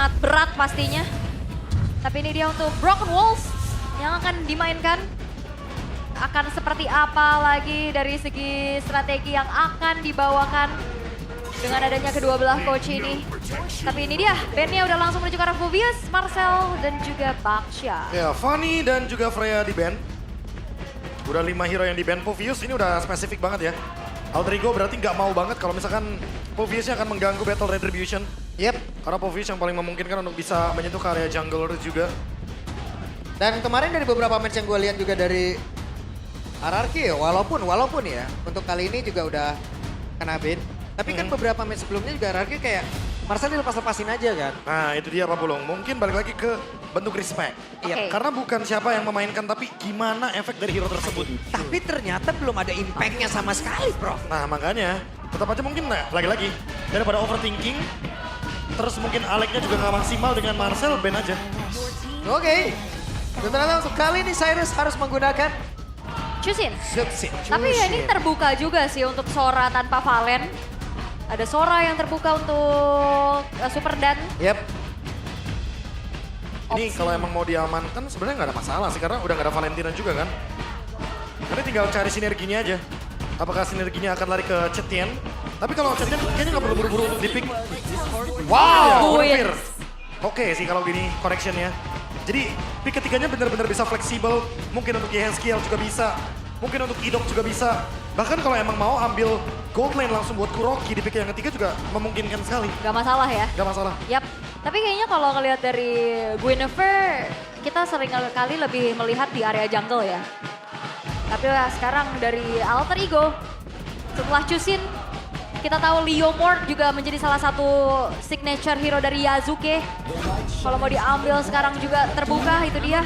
sangat berat pastinya. Tapi ini dia untuk Broken Walls yang akan dimainkan. Akan seperti apa lagi dari segi strategi yang akan dibawakan dengan adanya kedua belah coach ini. Tapi ini dia, bandnya udah langsung menuju ke arah Phoveus, Marcel, dan juga Baksha. Ya, Fanny dan juga Freya di band. Udah 5 hero yang di band. Phoveus ini udah spesifik banget ya. Alter Ego berarti nggak mau banget kalau misalkan Phoveusnya akan mengganggu Battle Retribution. Yep. Karena Phoveus yang paling memungkinkan untuk bisa menyentuh ke area jungler juga. Dan kemarin dari beberapa match yang gue lihat juga dari RRQ, walaupun ya, untuk kali ini juga udah kena ban. Tapi kan beberapa match sebelumnya juga RRQ kayak Marcel dilepas-lepasin aja kan. Nah itu dia Pak Pulung, mungkin balik lagi ke bentuk respect. Oke. Karena bukan siapa yang memainkan, tapi gimana efek dari hero tersebut. Tapi ternyata belum ada impact-nya sama sekali, Bro. Nah makanya, tetap aja mungkin lagi-lagi. Daripada overthinking, terus mungkin Alec-nya juga nggak maksimal dengan Marcel, ban aja. Oke. Dan ternyata untuk kali ini Cyrus harus menggunakan Chusin. Zuxin. Tapi ya ini terbuka juga sih untuk Sora tanpa Valen. Ada Sora yang terbuka untuk Super Dan. Yep. Ini kalau emang mau diamankan sebenarnya nggak ada masalah sih, karena udah nggak ada Valentina juga kan. Jadi tinggal cari sinerginya aja. Apakah sinerginya akan lari ke Chetien? Tapi kalau Chetien kayaknya nggak perlu buru-buru untuk di-pick. Wow, Guinevere. Oke sih kalau gini correctionnya. Jadi pick ketiganya benar-benar bisa fleksibel. Mungkin untuk Yehezkiel juga bisa. Mungkin untuk Idok juga bisa. Bahkan kalau emang mau ambil gold lane langsung buat Kuroki di pick yang ketiga juga memungkinkan sekali. Gak masalah ya. Gak masalah. Yap. Tapi kayaknya kalau ngelihat dari Guinevere, kita sering kali lebih melihat di area jungle ya. Tapi sekarang dari Alter Ego, setelah Chusin, kita tahu Leomord juga menjadi salah satu signature hero dari Yasuke. Kalau mau diambil sekarang juga terbuka, itu dia.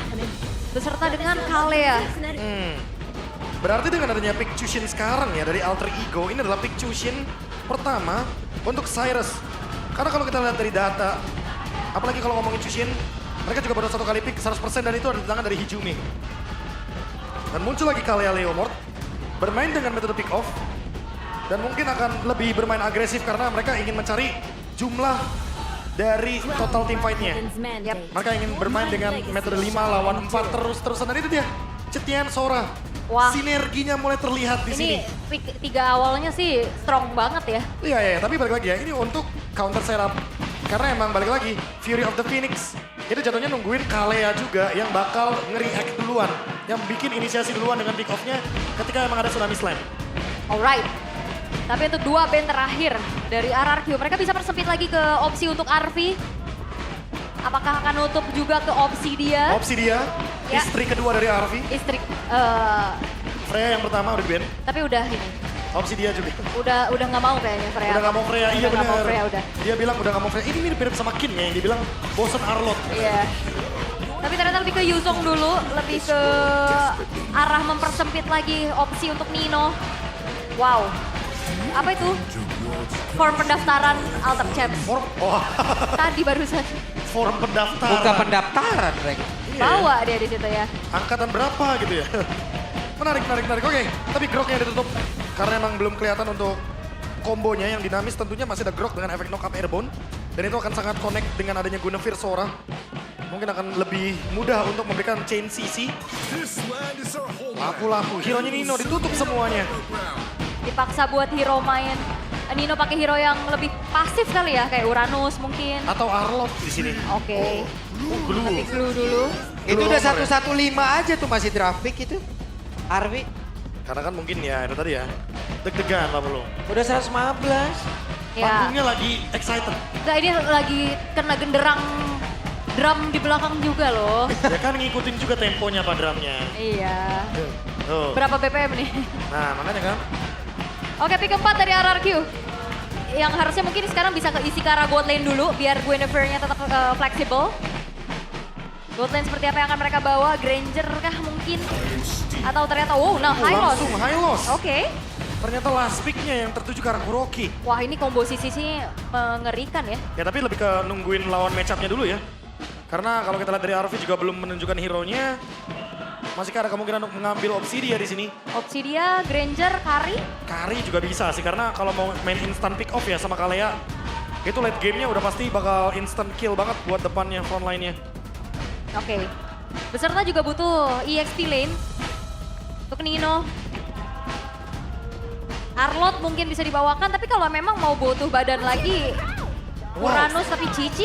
Beserta dengan Kalea. Berarti dengan adanya pick Chushin sekarang ya dari Alter Ego, ini adalah pick Chushin pertama untuk Cyrus. Karena kalau kita lihat dari data, apalagi kalau ngomongin Chushin, mereka juga baru 1 kali pick 100% dan itu ada di tangan dari Hijumi. Dan muncul lagi Kalea Leomord, bermain dengan metode pick off, dan mungkin akan lebih bermain agresif karena mereka ingin mencari jumlah dari total team fight-nya. Mereka ingin bermain dengan metode 5 lawan 4 terus-terusan, dan itu dia. Chetien, Sora. Wah. Sinerginya mulai terlihat di sini. Ini pick 3 awalnya sih strong banget ya. Iya, tapi balik lagi ya, ini untuk counter setup. Karena emang balik lagi, Fury of the Phoenix. Itu jatuhnya nungguin Kalea juga yang bakal nge-react duluan. Yang bikin inisiasi duluan dengan pick off-nya ketika emang ada Tsunami Slam. Alright. Tapi untuk 2 band terakhir dari RRQ, mereka bisa persempit lagi ke opsi untuk Arvi. Apakah akan nutup juga ke opsi dia? Opsi dia, Ya. istri kedua dari Arvi. Istri, Freya yang pertama udah di ban. tapi udah ini. Opsi dia juga. Udah nggak mau kayaknya Freya. Udah gak mau Freya, iya Udah nggak mau bener. Freya, udah. Dia bilang udah gak mau Freya. Ini mirip-mirip sama Kin ya, yang dibilang bosen Arlot. Iya. Tapi ternyata lebih ke Yuzong dulu, lebih ke arah mempersempit lagi opsi untuk Nino. Wow. Apa itu? Form pendaftaran Alter Champs. Tadi barusan. Forum pendaftaran. Buka pendaftaran, Rek. Bawa dia di situ ya. Angkatan berapa gitu ya. Menarik. Oke, tapi groknya ditutup. Karena emang belum kelihatan untuk kombonya yang dinamis, tentunya masih ada grok dengan efek knock up airborne. Dan itu akan sangat connect dengan adanya Guinevere Sora. Mungkin akan lebih mudah untuk memberikan chain CC. Laku-laku, hero-nya Nino ditutup semuanya. Dipaksa buat hero main. Nino pakai hero yang lebih pasif kali ya, kayak Uranus mungkin. Atau Arlot di sini. Oke. Glue. Tapi Glue dulu. Itu udah nomor ya? 115 aja tuh masih draft pick itu. Arvi. Karena kan mungkin ya itu tadi ya. Deg-degan lah belum. Udah 115. Ya. Panggungnya lagi excited. Nah, ini lagi kena genderang drum di belakang juga loh. Ya kan ngikutin juga temponya Pak drumnya. Iya. Tuh. Berapa BPM nih? Nah makanya kan. Oke, pick keempat dari RRQ. Yang harusnya mungkin sekarang bisa keisi ke arah bot lane dulu biar Guinevere-nya tetap fleksibel. Bot lane seperti apa yang akan mereka bawa? Granger kah mungkin? Atau ternyata, wow, nah high loss. Langsung high loss. Oke. Ternyata last pick-nya yang tertuju ke arah Kuroki. Wah, ini combo sisi mengerikan ya. Ya tapi lebih ke nungguin lawan match-up-nya dulu ya. Karena kalau kita lihat dari Arvi juga belum menunjukkan hero-nya. Masih ada kemungkinan untuk mengambil opsi dia di sini. Opsi dia, Granger, Kari. Kari juga bisa sih, karena kalau mau main instant pick off ya sama Kalea, itu late gamenya udah pasti bakal instant kill banget buat depannya, front line-nya. Oke. Beserta juga butuh EXP lane. Untuk Nino. Arlot mungkin bisa dibawakan, tapi kalau memang mau butuh badan lagi, Uranus tapi Cici?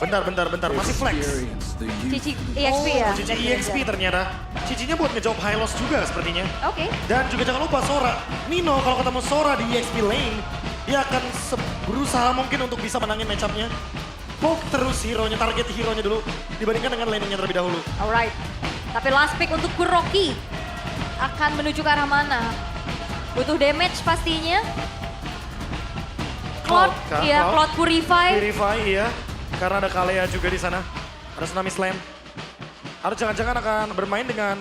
Bentar. Masih flex. Cici EXP ya? Cici EXP ternyata. Cicinya buat ngejawab high loss juga sepertinya. Oke. Dan juga jangan lupa Sora. Nino kalau ketemu Sora di EXP lane, dia akan berusaha mungkin untuk bisa menangin match-up-nya. Poke terus hero-nya, target hero-nya dulu dibandingkan dengan laning-nya terlebih dahulu. Alright. Tapi last pick untuk Kuroki akan menuju ke arah mana? Butuh damage pastinya. Cloud, iya, Cloud Purify. Purify, iya. Karena ada Kalea juga di sana. Ada Tsunami Slam. Atau jangan-jangan akan bermain dengan...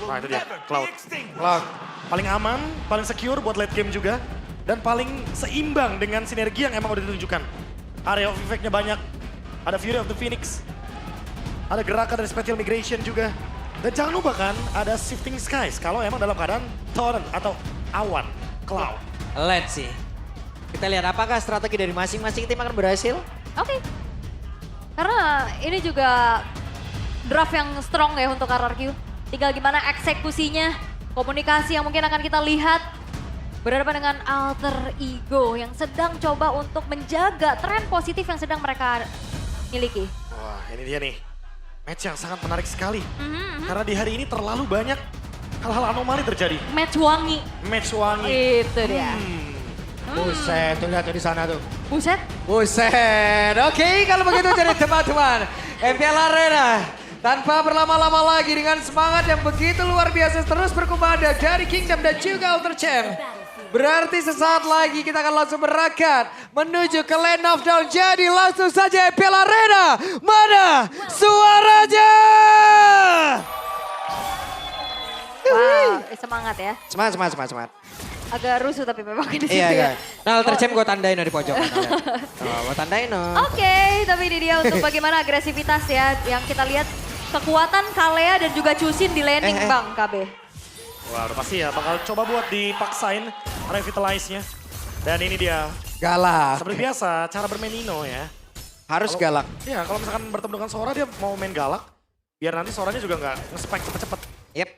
Nah itu dia, Cloud. Cloud. Paling aman, paling secure buat late game juga. Dan paling seimbang dengan sinergi yang emang udah ditunjukkan. Area of effect-nya banyak. Ada Fury of the Phoenix. Ada gerakan dari Spatial Migration juga. Dan jangan lupa kan, ada Shifting Skies. Kalau emang dalam keadaan torrent atau awan, cloud. Let's see. Kita lihat apakah strategi dari masing-masing tim akan berhasil. Oke. Karena ini juga draft yang strong ya untuk RRQ. Tinggal gimana eksekusinya, komunikasi yang mungkin akan kita lihat. Berhadapan dengan Alter Ego yang sedang coba untuk menjaga tren positif yang sedang mereka miliki. Wah ini dia nih. Match yang sangat menarik sekali. Karena di hari ini terlalu banyak hal-hal anomali terjadi. Match wangi. Match wangi. Itu dia. Buset, tuh lihat tuh di sana tuh. Buset. Buset, oke kalau begitu jadi teman-teman. MPL Arena tanpa berlama-lama lagi dengan semangat yang begitu luar biasa terus berkumandang dari Kingdom dan juga Ultra Champ. Berarti sesaat lagi kita akan langsung berangkat menuju ke Land of Dawn. Jadi langsung saja MPL Arena. Mana suaranya? Wow, semangat ya. Semangat. Agak rusuh tapi memang di situ Iya, ya. Nah, Ultra Champ gue tandain di pojokan. Gue tandain Oke, tapi ini dia untuk bagaimana agresivitas ya. Yang kita lihat kekuatan Kalea dan juga Chusin di laning Bang KB. Wah udah pasti ya, bakal coba buat dipaksain revitalize-nya. Dan ini dia, Galak. seperti biasa cara bermain Nino ya. Harus galak. Iya kalau misalkan bertemu dengan Sora dia mau main galak. Biar nanti Soranya juga nggak nge-spike cepet-cepet. Yep.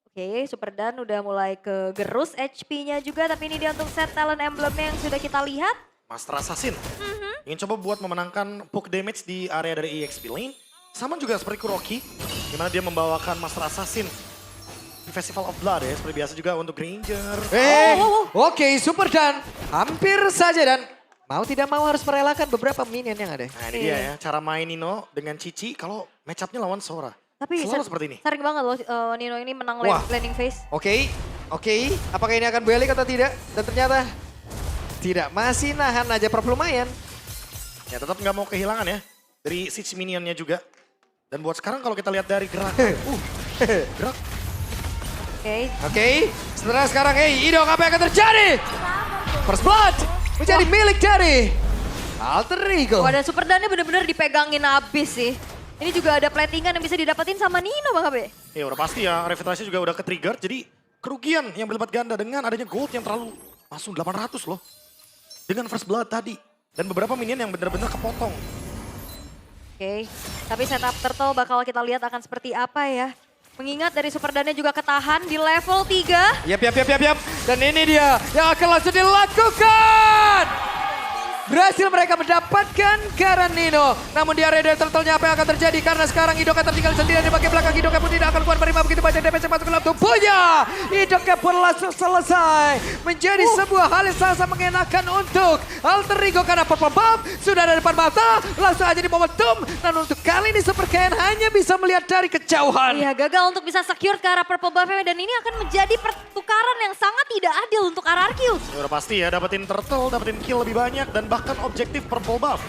Oke, Super Dan udah mulai ke gerus HP-nya juga. Tapi ini dia untuk set talent emblemnya yang sudah kita lihat. Master Assassin. Ingin coba buat memenangkan poke damage di area dari EXP lane. Sama juga seperti Kuroki. Dimana dia membawakan Master Assassin. Di Festival of Blood ya, seperti biasa juga untuk Granger. Oke, Super Dan hampir saja dan mau tidak mau harus merelakan beberapa minion yang ada. Nah ini dia ya, cara main Nino dengan Cici kalau match up-nya lawan Sora. Tapi selalu seperti ini. sering banget loh Nino ini menang laning phase. Oke, apakah ini akan balik atau tidak? Dan ternyata tidak, masih nahan aja lumayan. Ya tetap nggak mau kehilangan ya dari siege minionnya juga. Dan buat sekarang kalau kita lihat dari gerak, gerak. Oke, setelah sekarang, Idok apa yang akan terjadi? First Blood menjadi milik dari Alter Ego. Ada Super Dan-nya bener-bener dipegangin abis sih. Ini juga ada platingan yang bisa didapetin sama Nino Bang Abe. Ya udah pasti ya, revitalisasi juga udah ke-trigger. Jadi kerugian yang berlipat ganda dengan adanya gold yang terlalu langsung 800 loh. Dengan First Blood tadi. Dan beberapa minion yang benar-benar kepotong. Oke, tapi setup Turtle bakal kita lihat akan seperti apa ya. Mengingat dari Super Dan-nya juga ketahan di level 3. Yap. Dan ini dia yang akan langsung dilakukan. Berhasil mereka mendapatkan Karen Nino. Namun di area turtle-nya apa yang akan terjadi? Karena sekarang Idoka tertinggal sendirian di bagian belakang. Idoka pun tidak akan keluar menerima begitu banyak damage yang masuk ke dalam tubuhnya. Idoka pun langsung selesai. Menjadi sebuah hal yang sangat mengenakan untuk Alter Ego. Karena Purple Bomb sudah ada di depan mata. Langsung aja di momentum. Dan untuk kali ini Super Ken hanya bisa melihat dari kejauhan. Iya, gagal untuk bisa secure ke arah Purple Buff-nya. Dan ini akan menjadi pertukaran yang sangat tidak adil untuk RRQ. Ya udah pasti ya, dapetin turtle, dapetin kill lebih banyak. Dan bahkan objektif purple buff.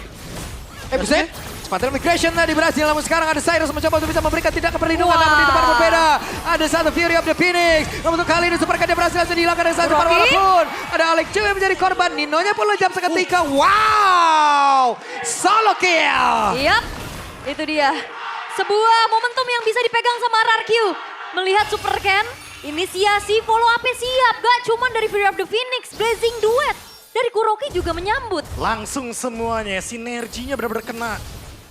Buset, Spatial Migration tadi berhasil, namun sekarang ada Cyrus mencoba untuk bisa memberikan tindakan perlindungan, namun di tempat berbeda. Ada satu Fury of the Phoenix, namun untuk kali ini Super Ken berhasil langsung dihilangkan dari satu depan walaupun. Ada Alex juga yang menjadi korban, Ninonya pun lejam seketika. Wow, solo kill. Yap, itu dia. Sebuah momentum yang bisa dipegang sama RRQ. Melihat Super Ken, inisiasi follow up-nya siap. Gak cuman dari Fury of the Phoenix, Blazing Duet. dari Kuroki juga menyambut. Langsung semuanya, sinerginya benar-benar kena.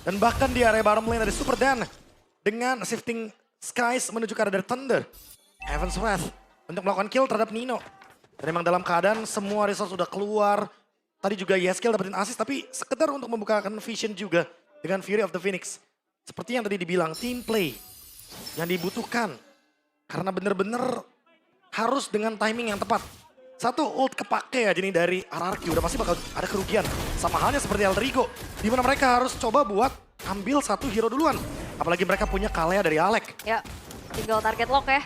Dan bahkan di area bottom lane ada Super Dan. Dengan shifting skies menuju ke arah dari Thunder. Heaven's Wrath untuk melakukan kill terhadap Nino. Dan memang dalam keadaan semua resource sudah keluar. Tadi juga Yeskiel dapetin assist tapi sekedar untuk membukakan vision juga dengan Fury of the Phoenix. Seperti yang tadi dibilang, team play yang dibutuhkan. Karena bener-bener harus dengan timing yang tepat. Satu ult kepake aja nih dari RRQ, udah pasti bakal ada kerugian. Sama halnya seperti Alter Ego, di mana mereka harus coba buat ambil satu hero duluan. Apalagi mereka punya Kalea dari Alec. Ya, tinggal target lock ya.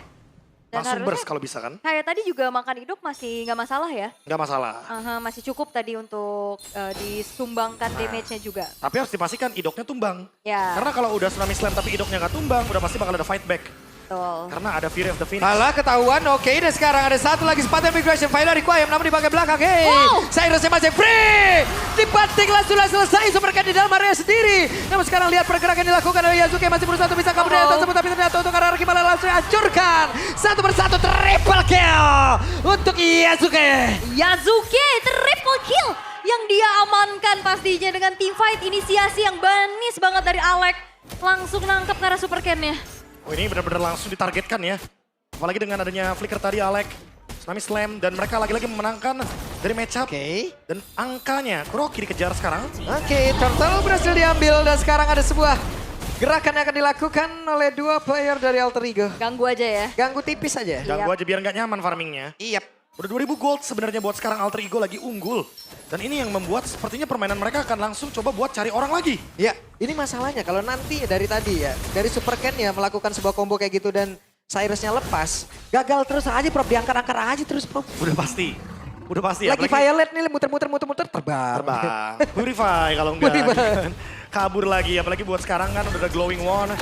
Dan Langsung burst harusnya kalau bisa kan. kayak tadi juga makan hidup masih nggak masalah ya. Nggak masalah. Aha, masih cukup tadi untuk disumbangkan damage-nya juga. Tapi harus dipastikan idoknya tumbang. Ya, Karena kalau udah Tsunami Slam tapi idoknya nggak tumbang, udah pasti bakal ada fight back. betul. Karena ada Fury of the Phoenix. Alah ketahuan, oke. Dan sekarang ada satu lagi sepatu immigration. Final requiem namun di bagian belakang. Hey, Wow. Cyrusnya masih free. Dibantinglah sudah selesai. Superkan di dalam area sendiri. Namun sekarang lihat pergerakan yang dilakukan oleh Yasuke. Masih berusaha untuk bisa kabur dari tersebut. Tapi ternyata untuk RRQ malah langsung hancurkan. Satu persatu triple kill untuk Yasuke. Yasuke triple kill yang dia amankan pastinya dengan team fight inisiasi yang banis banget dari Alec. Langsung nangkep ke arah super can-nya. Oh ini benar-benar langsung ditargetkan ya. Apalagi dengan adanya flicker tadi Alec, Tsunami Slam, dan mereka lagi-lagi memenangkan dari matchup. Oke. Dan angkanya, Kuroki dikejar sekarang. Oke, Turtle berhasil diambil dan sekarang ada sebuah gerakan yang akan dilakukan oleh dua player dari Alter Ego. Ganggu aja ya. Ganggu tipis aja. Ganggu aja biar nggak nyaman farmingnya. Iya. Udah 2000 gold sebenarnya buat sekarang Alter Ego lagi unggul. Dan ini yang membuat sepertinya permainan mereka akan langsung coba buat cari orang lagi. Ya, ini masalahnya kalau nanti dari tadi ya, dari Super Ken ya melakukan sebuah combo kayak gitu dan Cyrusnya lepas, gagal terus aja Prof, diangkat-angkat aja terus Prof. Udah pasti. Udah pasti. Lagi apalagi Violet nih muter-muter terbang. terbang. Purify kalau enggak. Purify. Kabur lagi, apalagi buat sekarang kan udah ada Glowing One.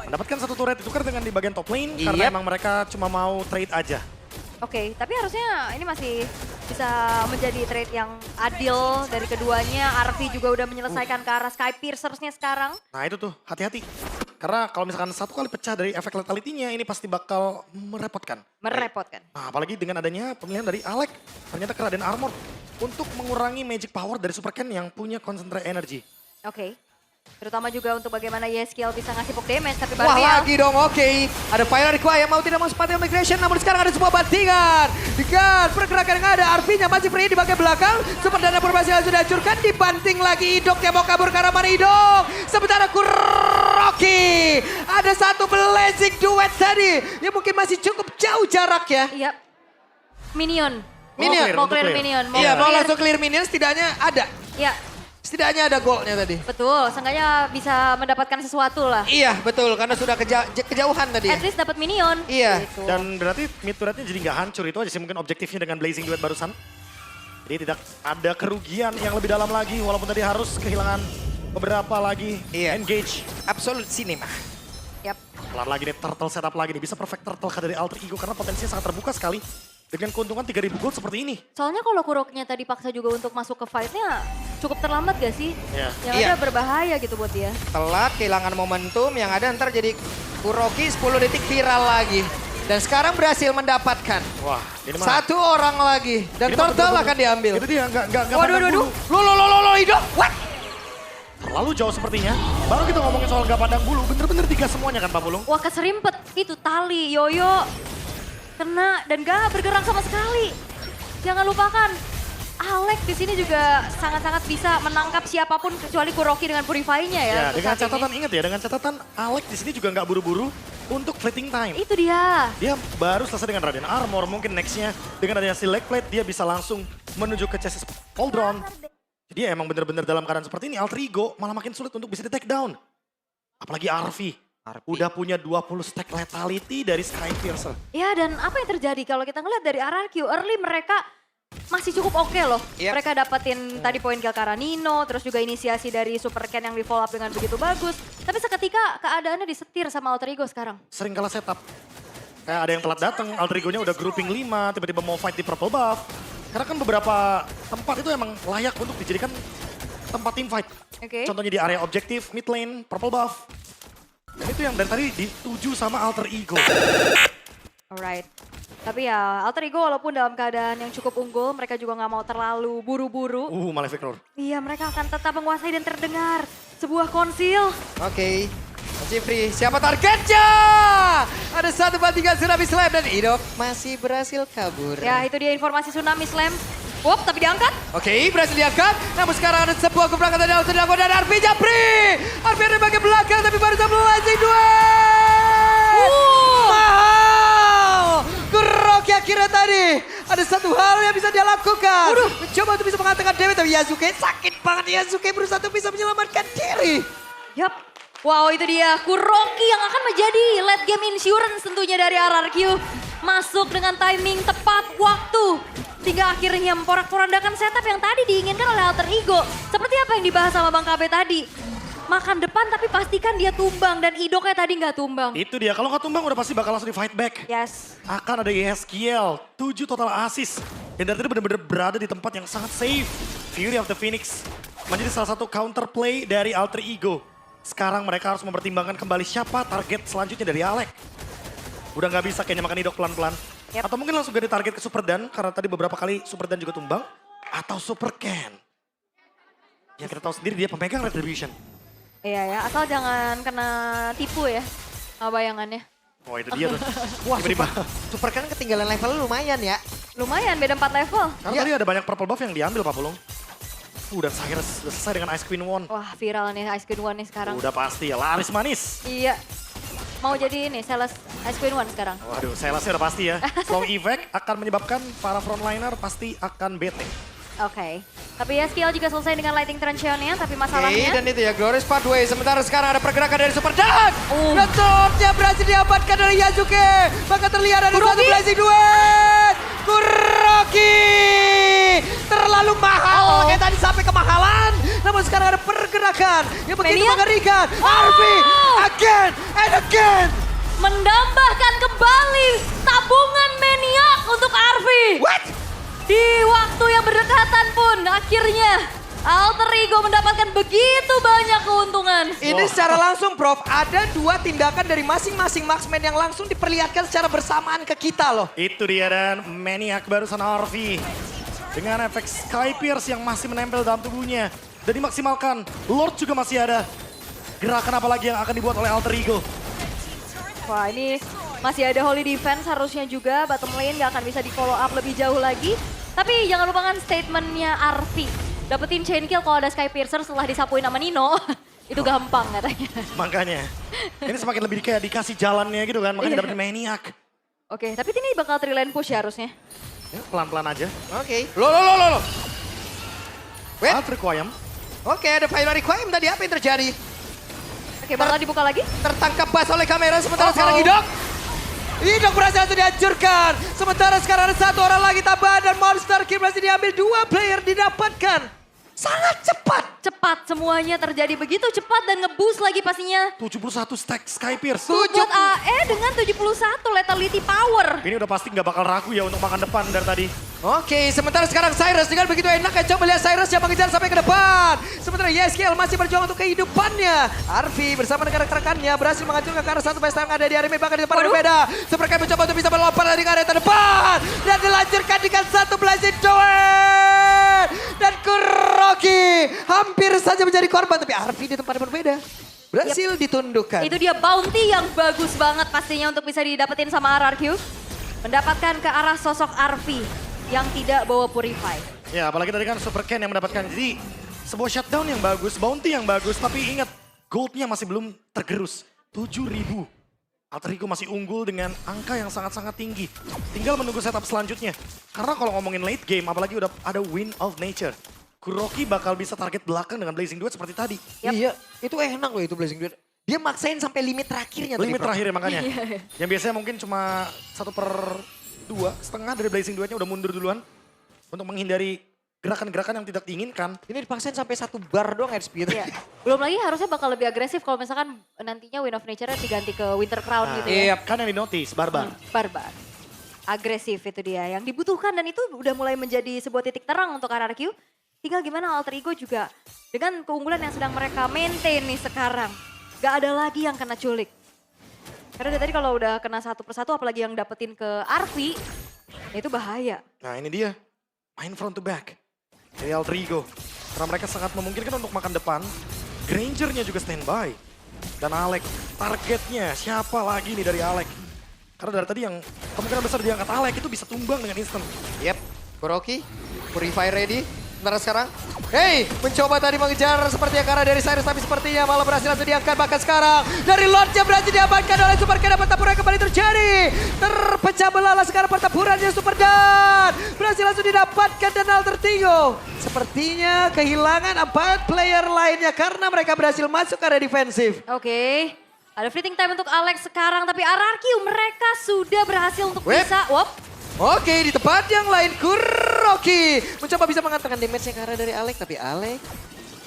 Mendapatkan satu turret itu kan dengan di bagian top lane. Karena Yep. emang mereka cuma mau trade aja. Oke, tapi harusnya ini masih bisa menjadi trade yang adil dari keduanya. Arvi juga udah menyelesaikan ke arah Sky Piercers-nya sekarang. Nah itu tuh, hati-hati. Karena kalau misalkan satu kali pecah dari efek lethality-nya, ini pasti bakal merepotkan. Merepotkan. Nah, apalagi dengan adanya pemilihan dari Alec, ternyata ke Raden Armor untuk mengurangi magic power dari Super Ken yang punya concentrate energy. Oke. Terutama juga untuk bagaimana Yeskiel bisa ngasih poke damage, tapi Wah Barbiel lagi dong, oke. Ada Fire Require mau tidak mau sepatu migration, namun sekarang ada sebuah bantingan. Dengan pergerakan yang ada, Arvinya masih free di bagian belakang. Super Dana pun masih sudah hancurkan, dibanting lagi Idok yang mau kabur ke arah mana Idok. Sementara Kuroki, ada satu blazing duet tadi. Yang mungkin masih cukup jauh jarak ya. Iya. Minion. Minion. Mau Untuk clear clear. minion. Iya, mau clear. langsung clear minion setidaknya ada. Iya, Setidaknya ada goalnya tadi. betul. Seenggaknya bisa mendapatkan sesuatu lah. Iya betul, karena sudah kejauhan tadi ya. At least dapat minion. Iya. Gitu. Dan berarti mid turretnya jadi nggak hancur, itu aja sih mungkin objektifnya dengan Blazing Duet barusan. Jadi tidak ada kerugian yang lebih dalam lagi, walaupun tadi harus kehilangan beberapa lagi Iya. engage. Absolute cinema. Yap. Kelar lagi nih, turtle setup lagi nih, bisa perfect turtle dari Alter Ego karena potensinya sangat terbuka sekali. Dengan keuntungan 3000 gold seperti ini. Soalnya kalau Kurokinya tadi paksa juga untuk masuk ke fight-nya cukup terlambat gak sih? Iya. Yang Iya. ada berbahaya gitu buat dia. Telat, kehilangan momentum, yang ada ntar jadi Kuroki 10 detik viral lagi. Dan sekarang berhasil mendapatkan Wah, ini mah. satu orang lagi. Dan ini mah Turtle betul-betul- akan diambil. Itu dia, nggak Waduh, pandang waduh, bulu. Lo, Idok, what? Terlalu jauh sepertinya. Baru kita ngomongin soal nggak pandang bulu, bener-bener 3 semuanya kan Pak Pulung? Wah keserimpet, itu tali, yoyo. Kena dan gak bergerak sama sekali. Jangan lupakan, Alec di sini juga sangat-sangat bisa menangkap siapapun kecuali Kuroki dengan Purify-nya ya. Ya, untuk dengan saat ini. catatan ingat ya, dengan catatan Alec di sini juga nggak buru-buru untuk fleeting time. Itu dia. Dia baru selesai dengan Raden Armor, mungkin nextnya dengan adanya si leg plate dia bisa langsung menuju ke chassis Pauldron. Jadi emang bener-bener dalam keadaan seperti ini Alter Ego malah makin sulit untuk bisa di take down. Apalagi Arvi. Udah punya 20 stack lethality dari Sky Piercer. Ya dan apa yang terjadi kalau kita ngeliat dari RRQ, early mereka masih cukup oke loh. Yep. Mereka dapetin tadi poin kill karena Nino, terus juga inisiasi dari Super Ken yang di follow up dengan begitu bagus. Tapi seketika keadaannya disetir sama Alter Ego sekarang. Sering kalah setup. Kayak ada yang telat datang, Alter Ego-nya udah grouping 5, tiba-tiba mau fight di purple buff. Karena kan beberapa tempat itu emang layak untuk dijadikan tempat team fight. Oke. Contohnya di area objektif, mid lane, purple buff. Dan itu yang dari tadi dituju sama Alter Ego. Alright. Tapi ya Alter Ego walaupun dalam keadaan yang cukup unggul, mereka juga nggak mau terlalu buru-buru. Malefic Roar. Iya, mereka akan tetap menguasai dan terdengar sebuah konsil. Oke. Masih free. Siapa targetnya? Ada 1-3 Tsunami Slam dan Idok masih berhasil kabur. Ya, itu dia informasi Tsunami Slam. Wop, tapi diangkat. Oke, berhasil diangkat. Namun sekarang ada sebuah keberangkatan yang harus dilakukan dan Arfi Japri. Arfi ada bagian belakang tapi baru saja melewati duel. Mahal. Kuroki akhirnya tadi. Ada satu hal yang bisa dia lakukan. Mencoba untuk bisa mengatakan Dewi tapi Yasuke sakit banget. Yasuke berusaha untuk bisa menyelamatkan diri. Yap. Wow, itu dia Kuroki yang akan menjadi late game insurance tentunya dari RRQ. Masuk dengan timing tepat waktu. Hingga akhirnya memporak-porandakan setup yang tadi diinginkan oleh Alter Ego. Seperti apa yang dibahas sama Bang KB tadi. Makan depan tapi pastikan dia tumbang dan Idoknya tadi nggak tumbang. Itu dia, kalau nggak tumbang udah pasti bakal langsung di fight back. Yes. Akan ada Yeskiel, 7 total assist. Dan dari tadi benar-benar berada di tempat yang sangat safe. Fury of the Phoenix menjadi salah satu counterplay dari Alter Ego. Sekarang mereka harus mempertimbangkan kembali siapa target selanjutnya dari Alek. Udah nggak bisa kayaknya makan Idok pelan-pelan. Yep. Atau mungkin langsung ganti target ke Super Dan, karena tadi beberapa kali Super Dan juga tumbang. Atau Super Ken. Ya kita tahu sendiri dia pemegang Retribution. Iya ya, asal jangan kena tipu ya sama bayangannya. Oh itu dia tuh. Wah, Tiba-tiba. Super kan ketinggalan level lumayan ya. Lumayan, beda 4 level. Karena Ya. tadi ada banyak purple buff yang diambil Pak Pulung. Dan Cyrus udah selesai dengan Ice Queen One. Wah, viral nih Ice Queen One nih sekarang. Udah pasti ya, laris manis. Iya. Mau jadi ini, sales Ice Queen One sekarang. Waduh, salesnya udah pasti ya. Slow effect akan menyebabkan para frontliner pasti akan bete. Oke. Tapi ya skill juga selesai dengan lighting transitionnya, tapi Oke, masalahnya... dan itu ya Glorious Pathway. Sementara sekarang ada pergerakan dari Super Dan. Oh. Returnnya berhasil diamankan dari Yasuke. Maka terlihat ada Kuroki. satu blazing duet. Kuroki. Terlalu mahal. Kayak tadi sampai kemahalan. Namun sekarang ada pergerakan yang begitu Maniac. mengerikan. Arfi, again and again. Menambahkan kembali tabungan Maniac untuk Arfi. What? Di waktu yang berdekatan pun akhirnya Alter Ego mendapatkan begitu banyak keuntungan. Ini secara langsung Prof, ada 2 tindakan dari masing-masing marksman yang langsung diperlihatkan secara bersamaan ke kita loh. Itu dia dan Maniac barusan Arfi. Dengan efek Sky Pierce yang masih menempel dalam tubuhnya. Dan dimaksimalkan, Lord juga masih ada. Gerakan apa lagi yang akan dibuat oleh Alter Ego? Wah, ini masih ada Holy Defense harusnya juga. Bottom lane gak akan bisa di follow up lebih jauh lagi. Tapi jangan lupakan statementnya Arfi. Dapetin chain kill kalau ada Sky Piercer setelah disapuin sama Nino. Itu gampang katanya. Makanya, ini semakin lebih kayak dikasih jalannya gitu kan. Makanya Iya. dapetin Maniac. Oke, tapi ini bakal 3 lane push ya harusnya. Ya, pelan-pelan aja. Oke. Loh. Wait. Alter Requiem. Oke, ada Final Requiem tadi. Apa yang terjadi? Oke, bakal dibuka lagi. Tertangkap pas oleh kamera. Sementara Oh-oh. sekarang Idok. Idok berhasil langsung dihancurkan. Sementara sekarang ada 1 orang lagi tambahan. Dan Monster Kill berhasil diambil. 2 player didapatkan. Sangat cepat. Cepat semuanya terjadi begitu cepat dan nge-boost lagi pastinya. 71 stack Sky Pierce. Buat AE dengan 71 lethality power. Ini udah pasti nggak bakal ragu ya untuk makan depan dari tadi. Oke, sementara sekarang Cyrus dengan begitu enaknya coba lihat Cyrus yang mengejar sampai ke depan. Sementara Yeskiel masih berjuang untuk kehidupannya. Arfi bersama dengan rekan-rekannya berhasil menghancurkan ke arah satu pesta yang ada di area bahkan di depan Waduh. berbeda. Seperti mencoba untuk bisa melompat dari area terdepan. Dan dilanjutkan dengan satu blazing duet. Dan Kuroki hampir saja menjadi korban. Tapi Arfi di tempat yang berbeda. Berhasil ditundukkan. Itu dia bounty yang bagus banget pastinya untuk bisa didapetin sama RRQ. Mendapatkan ke arah sosok Arfi yang tidak bawa Purify. Ya apalagi tadi kan Super Ken yang mendapatkan. Jadi sebuah shutdown yang bagus, bounty yang bagus. Tapi ingat goldnya masih belum tergerus. 7.000. Alter Ego masih unggul dengan angka yang sangat-sangat tinggi. Tinggal menunggu setup selanjutnya. Karena kalau ngomongin late game apalagi udah ada Wind of Nature. Kuroki bakal bisa target belakang dengan Blazing Duet seperti tadi. Yap. Iya, itu enak loh itu blazing duet. Dia maksain sampai limit terakhirnya. tadi, Limit Bro. terakhir ya makanya. Yang biasanya mungkin cuma 1/2 dari Blazing Duetnya udah mundur duluan. Untuk menghindari gerakan-gerakan yang tidak diinginkan. Ini dipaksain sampai 1 bar doang airspeed. Iya. Belum lagi harusnya bakal lebih agresif kalau misalkan nantinya Wind of Nature diganti ke Winter Crown Nah, gitu ya. kan yang di notice, barbar. Barbar. Agresif itu dia yang dibutuhkan dan itu udah mulai menjadi sebuah titik terang untuk RRQ. Tinggal gimana Alter Ego juga dengan keunggulan yang sedang mereka maintain nih sekarang. Gak ada lagi yang kena culik. Karena dari tadi kalau udah kena satu persatu apalagi yang dapetin ke Arfi, ya itu bahaya. Nah ini dia, main front to back dari Alter Ego. Karena mereka sangat memungkinkan untuk makan depan, Granger-nya juga standby. Dan Alek, targetnya siapa lagi nih dari Alek? Karena dari tadi yang kemungkinan besar diangkat Alek itu bisa tumbang dengan instant. Yep, Kuroki, Purify ready. Sementara sekarang, hey, mencoba tadi mengejar seperti yang karena dari Cyrus, tapi sepertinya malah berhasil langsung diangkat. Bahkan sekarang, dari Lordnya berhasil diamankan oleh Super Ken. Pertempuran kembali terjadi. Terpecah belah sekarang pertempurannya Super Dan. Berhasil langsung didapatkan dan Alter Ego. Sepertinya kehilangan 4 player lainnya karena mereka berhasil masuk ke area defensif. Oke, ada fleeting time untuk Alex sekarang, tapi RRQ mereka sudah berhasil untuk Web. bisa, Oke, di tempat yang lain Kuroki mencoba bisa mengantarkan damage-nya karena dari Alex, tapi Alex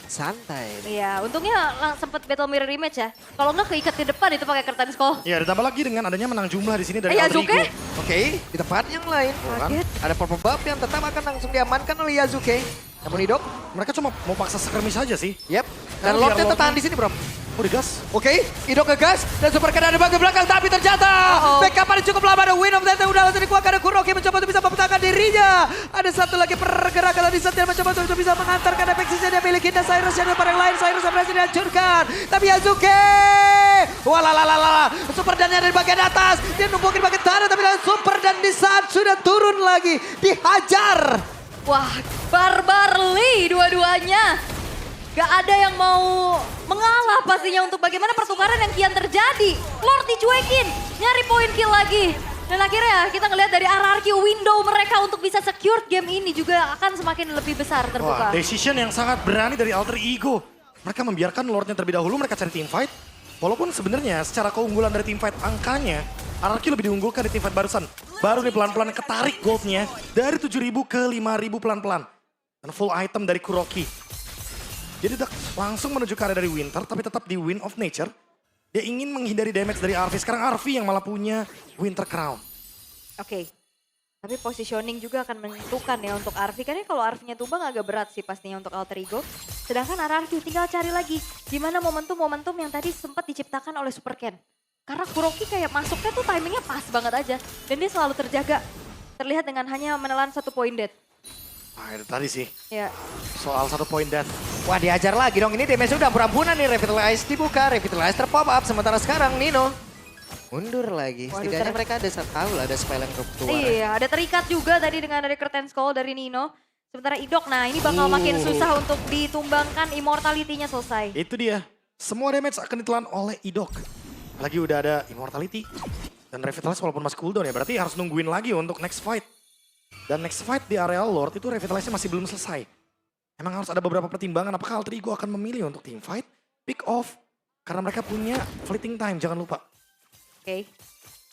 santai. Iya, untungnya sempat battle mirror image ya. Kalau nggak keikat di depan itu pakai curtain skull. Ya ditambah lagi dengan adanya menang jumlah di sini dari Alter Yazuke? Ego. Oke, di tempat yang lain Kaget. ada purple buff yang tetap akan langsung diamankan oleh Yazuke. Namun hidup, Mereka cuma mau paksa skirmish saja sih. yep. Dan Karena Lordnya biar tertahan Lordnya- di sini, bro. Oh digas. Oke, Ido ngegas dan Super Ken ada bagian belakang, tapi ternyata backup-nya cukup lama. Ada Win of Death udah langsung dikeluarkan. Ada Kuroki mencoba untuk bisa mempertahankan dirinya. Ada satu lagi pergerakan tadi saat dia mencoba untuk bisa mengantarkan efek sisa dia miliki. Dan Cyrus yang depan yang lain, Cyrus berhasil dihancurkan. Tapi Yazuke, walalalala, Super Dan dari bagian atas. Dia numpukin bagian tanah, tapi Super Dan di saat sudah turun lagi, dihajar. Wah, barbarly dua-duanya. Gak ada yang mau mengalah pastinya untuk bagaimana pertukaran yang kian terjadi. Lord dicuekin, nyari poin kill lagi. Dan akhirnya kita ngelihat dari RRQ window mereka untuk bisa secure game ini juga akan semakin lebih besar Wah, terbuka. decision yang sangat berani dari Alter Ego. Mereka membiarkan Lordnya terlebih dahulu, mereka cari teamfight. Walaupun sebenarnya secara keunggulan dari teamfight angkanya, RRQ lebih diunggulkan di teamfight barusan. Baru nih pelan-pelan ketarik goldnya dari 7.000 ke 5.000 pelan-pelan. Dan full item dari Kuroki. Jadi udah langsung menuju ke area dari Winter, tapi tetap di Wind of Nature. Dia ingin menghindari damage dari Arfi. Sekarang Arfi yang malah punya Winter Crown. Oke. Tapi positioning juga akan menentukan ya untuk Arfi. Karena kalau Arfi-nya tumbang agak berat sih pastinya untuk Alter Ego. Sedangkan RRQ tinggal cari lagi gimana momentum-momentum yang tadi sempat diciptakan oleh Super Ken. Karena Kuroki kayak masuknya tuh timingnya pas banget aja. Dan dia selalu terjaga. Terlihat dengan hanya menelan 1 poin dead. Nah itu tadi sih, Ya. soal 1 poin death. Wah, diajar lagi dong. Ini damage udah berampunan nih. Revitalize dibuka, Revitalize terpop up. Sementara sekarang Nino mundur lagi. Waduh, Setidaknya ter- mereka ada tahu lah ada spell yang keluar. Iya, ada terikat juga tadi dengan dari curtain skull dari Nino. Sementara Idok, nah ini bakal makin susah untuk ditumbangkan, immortality-nya selesai. Itu dia, semua damage akan ditelan oleh Idok. Lagi udah ada Immortality dan Revitalize walaupun masih cooldown ya, berarti harus nungguin lagi untuk next fight. Dan next fight di area Lord itu Revitalize-nya masih belum selesai. Emang harus ada beberapa pertimbangan apakah Alter Ego akan memilih untuk team fight, pick off, karena mereka punya fleeting time, jangan lupa. Oke,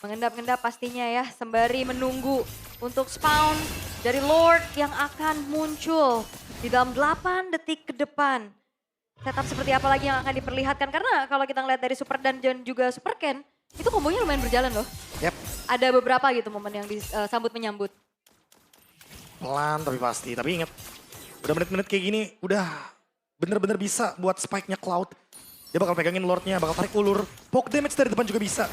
mengendap-endap pastinya ya, sembari menunggu untuk spawn dari Lord yang akan muncul di dalam 8 detik ke depan. Setup seperti apa lagi yang akan diperlihatkan, karena kalau kita ngeliat dari Super Dan dan juga Super Ken, itu kombonya lumayan berjalan loh. Yep. Ada beberapa gitu momen yang disambut menyambut. Pelan tapi pasti, tapi ingat, udah menit-menit kayak gini, udah bener-bener bisa buat spike-nya Cloud. Dia bakal pegangin Lordnya, bakal tarik ulur, poke damage dari depan juga bisa.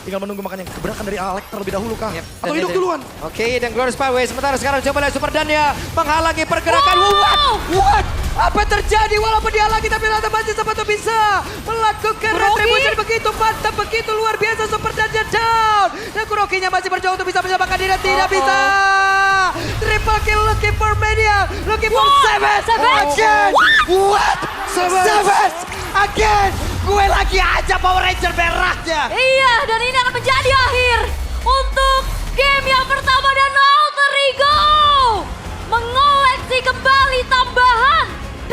Tinggal menunggu makanya gebrakan dari Alek terlebih dahulu kah? Yep. Atau Idok duluan? Oke, dan Glorious Power sementara sekarang coba lihat Super Dan-nya menghalangi pergerakan. What? Apa yang terjadi walaupun dihalangi tapi ternyata masih sempat bisa melakukan retribution begitu mantap, begitu luar biasa. Super Dan-nya down. Dan Kuroki-nya masih berjuang untuk bisa menyamakan diri, tidak bisa. Triple kill looking for Mania, looking for Savage. Again. What? Savage. Again. Gue lagi aja Power Ranger merahnya. Iya, dan ini akan menjadi akhir